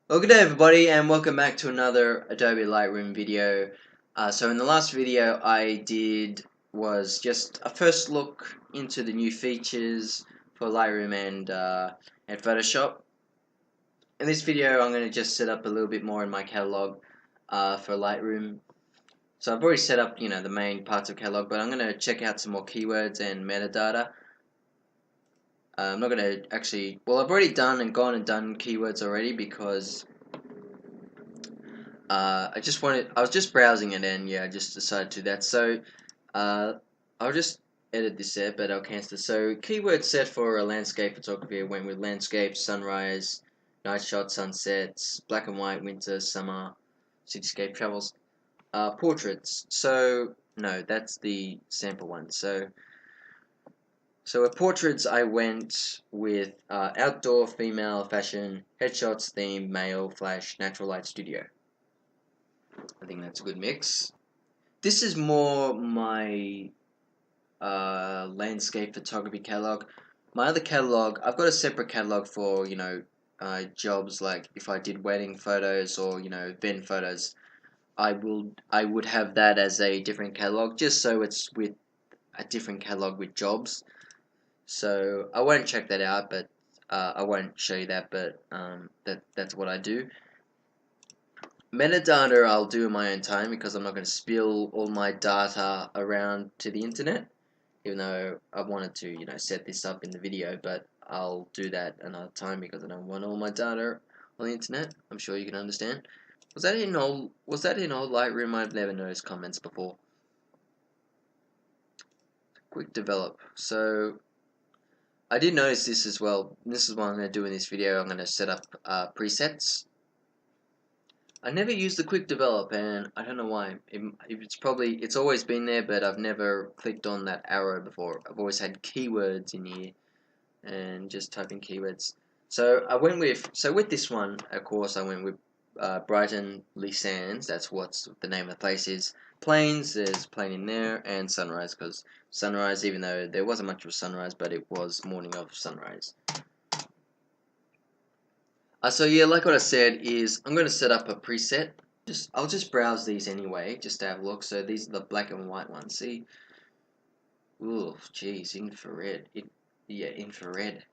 Well, good day everybody, and welcome back to another Adobe Lightroom video. So in the last video I did was just a first look into the new features for Lightroom and Photoshop. In this video I'm going to just set up a little bit more in my catalog for Lightroom. So I've already set up, the main parts of catalog, but I'm going to check out some more keywords and metadata. I'm not going to actually, well, I've already gone and done keywords already because I was just browsing it and yeah, I just decided to do that. So I'll just edit this there, but I'll cancel it. So keyword set for a landscape photography, I went with landscape, sunrise, night shot, sunsets, black and white, winter, summer, cityscape, travels, portraits. So no, that's the sample one. So with portraits, I went with outdoor, female, fashion, headshots, theme, male, flash, natural light, studio. I think that's a good mix. This is more my landscape photography catalog. My other catalog, I've got a separate catalog for, jobs like if I did wedding photos or, event photos. I would have that as a different catalog just so it's with a different catalog with jobs. So I won't check that out, but I won't show you that, but that's what I do. Metadata I'll do in my own time because I'm not going to spill all my data around to the internet, even though I wanted to, set this up in the video, but I'll do that another time because I don't want all my data on the internet. I'm sure you can understand. Was that in old Lightroom? I've never noticed comments before. Quick develop. So I did notice this as well. This is what I'm going to do in this video. I'm going to set up presets. I never used the quick develop, and I don't know why. It's always been there, but I've never clicked on that arrow before. I've always had keywords in here and just typing keywords. So with this one, of course, I went with Brighton Lee Sands. That's what the name of the place is. Plains, there's plain in there, and sunrise, because sunrise, even though there wasn't much of a sunrise, but it was morning of sunrise. So yeah, like what I said is I'm going to set up a preset. I'll just browse these anyway, just to have a look. So these are the black and white ones. See, ooh, geez, infrared. Infrared.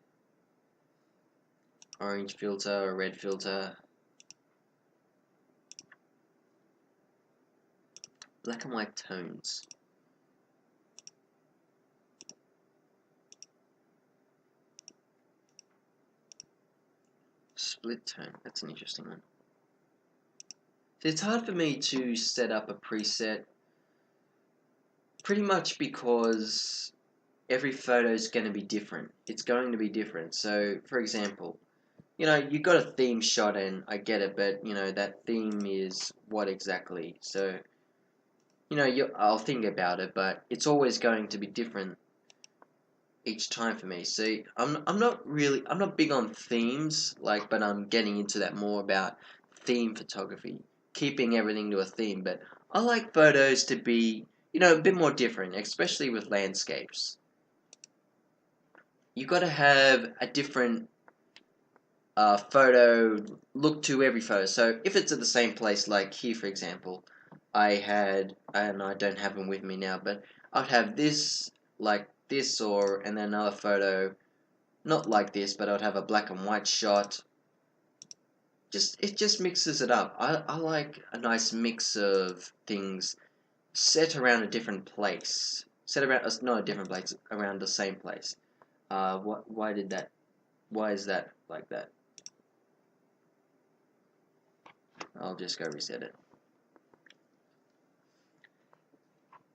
Orange filter, red filter. Black and white tones. Split tone. That's an interesting one. So it's hard for me to set up a preset pretty much because every photo is going to be different. It's going to be different. So, for example, you got a theme shot and I get it, but, that theme is what exactly? So, I'll think about it, but it's always going to be different each time for me. See, I'm not big on themes, but I'm getting into that more about theme photography, keeping everything to a theme, but I like photos to be, a bit more different, especially with landscapes. You got to have a different photo look to every photo. So if it's at the same place, like here for example, I had, and I don't have them with me now, but I'd have this like this, and then another photo not like this, but I'd have a black and white shot. It just mixes it up. I like a nice mix of things set around a different place, set around not a different place, around the same place. Why is that like that? I'll just go reset it.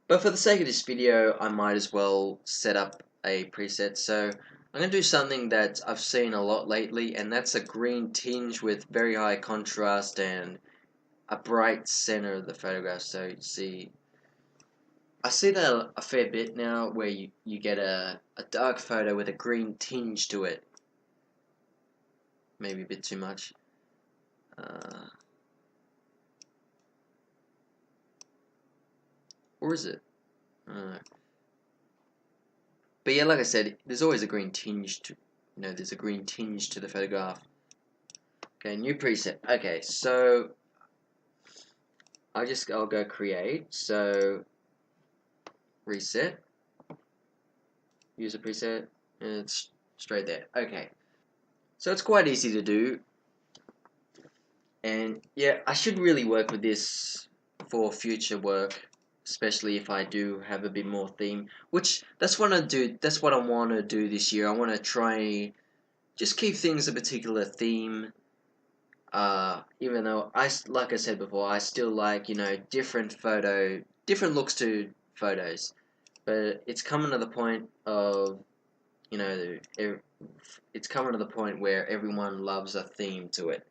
But for the sake of this video, I might as well set up a preset. So I'm going to do something that I've seen a lot lately, and that's a green tinge with very high contrast and a bright center of the photograph. So you see, I see that a fair bit now, where you get a dark photo with a green tinge to it. Maybe a bit too much. Or is it? But yeah, like I said, there's always a green tinge to, there's a green tinge to the photograph. Okay, new preset. Okay, so I'll go create. So reset, use a preset, and it's straight there. Okay, so it's quite easy to do, and yeah, I should really work with this for future work, especially if I do have a bit more theme. Which that's what I do. That's what I want to do this year. I want to try just keep things a particular theme. Even though like I said before, I still like, different looks to photos, but it's coming to the point of, you know, it's coming to the point where everyone loves a theme to it.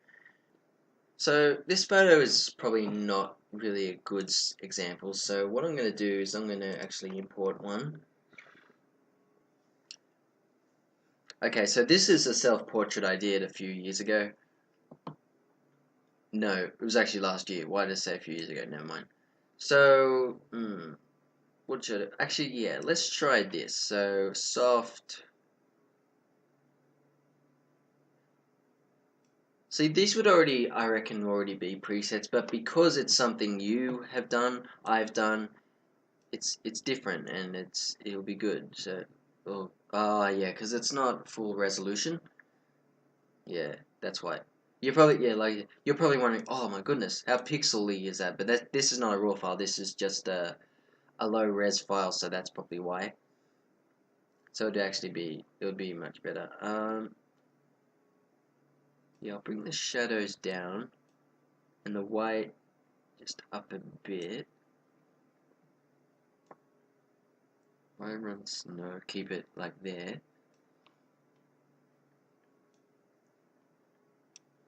So this photo is probably not really a good example. So what I'm going to do is I'm going to actually import one. Okay, so this is a self-portrait I did a few years ago. No, it was actually last year. Why did I say a few years ago? Never mind. So, what should it? Actually, yeah, let's try this. So, soft. See, these would already, I reckon, already be presets, but because it's something you have done, I've done, it's different and it'll be good. So, yeah, because it's not full resolution. Yeah, that's why. You're probably you're probably wondering, oh my goodness, how pixely is that? But this is not a raw file. This is just a low res file, so that's probably why. So it would be much better. Yeah, I'll bring the shadows down and the white just up a bit. No, keep it like there.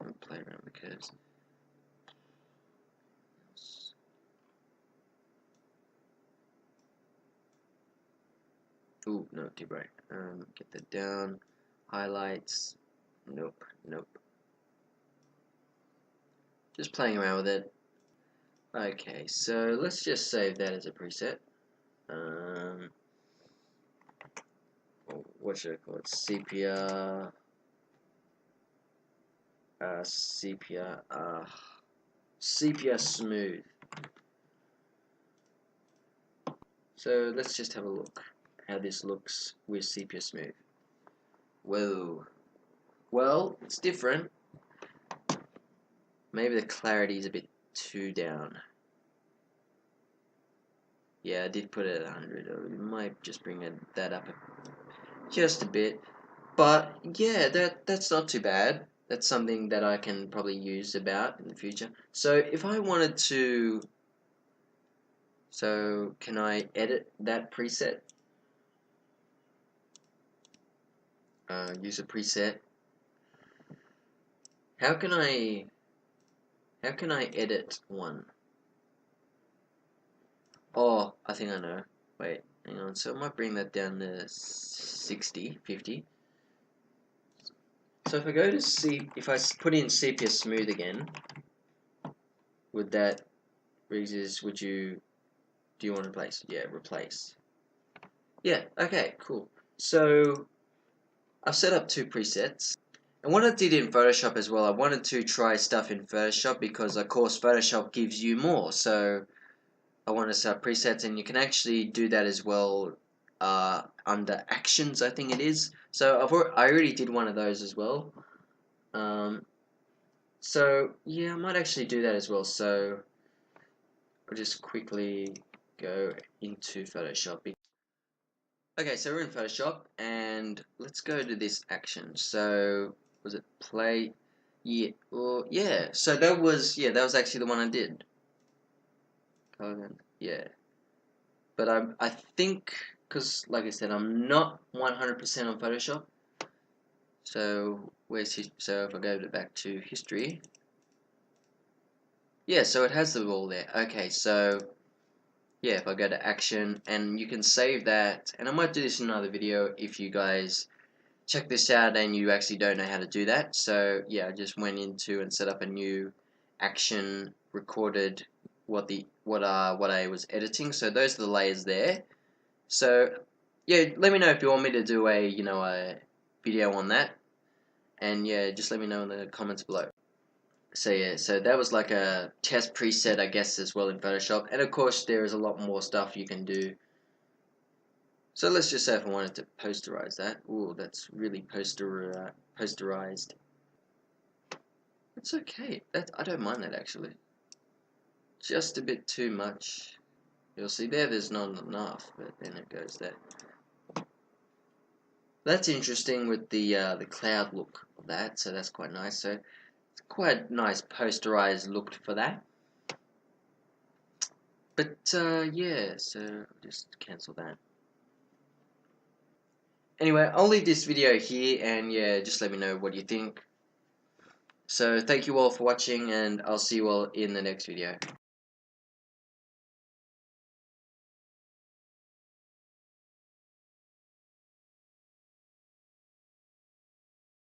I'll play around with the curves. Ooh, no, too bright. Get that down. Highlights. Nope, nope. Just playing around with it. Okay, so let's just save that as a preset. What should I call it? Sepia. Sepia smooth. So let's just have a look how this looks with sepia smooth. Whoa. Well, it's different. Maybe the clarity is a bit too down. Yeah, I did put it at 100. I might just bring that up just a bit. But yeah, that's not too bad. That's something that I can probably use about in the future. So if I wanted to, so can I edit that preset? Use a preset. How can I edit one? Oh, I think I know. Wait, hang on. So I might bring that down to 60, 50. So if I go to if I put in sepia smooth again, would that do you want to replace? Yeah, replace. Yeah, okay, cool. So I've set up two presets. And what I did in Photoshop as well, I wanted to try stuff in Photoshop because of course Photoshop gives you more. So I want to set up presets, and you can actually do that as well under actions, I think it is. So I already did one of those as well. So yeah, I might actually do that as well. So I'll just quickly go into Photoshop. Okay, so we're in Photoshop, and let's go to this action. So was it play? Yeah, well, yeah. So that was actually the one I did. Yeah, but I think because like I said, I'm not 100% on Photoshop. So so if I go back to history, yeah. So it has the ball there. Okay, so yeah, if I go to action, and you can save that, and I might do this in another video if you guys check this out and you actually don't know how to do that. So yeah, I just went into and set up a new action, recorded what I was editing. So those are the layers there. So yeah, let me know if you want me to do a video on that, and yeah, just let me know in the comments below. So yeah, so that was like a test preset, I guess, as well in Photoshop. And of course, there is a lot more stuff you can do. So let's just say if I wanted to posterize that. Ooh, that's really posterized. It's okay. I don't mind that actually. Just a bit too much. You'll see there's not enough, but then it goes there. That's interesting with the cloud look of that, so that's quite nice. So it's quite nice posterized look for that. But yeah, so just cancel that. Anyway, I'll leave this video here, and yeah, just let me know what you think. So thank you all for watching, and I'll see you all in the next video.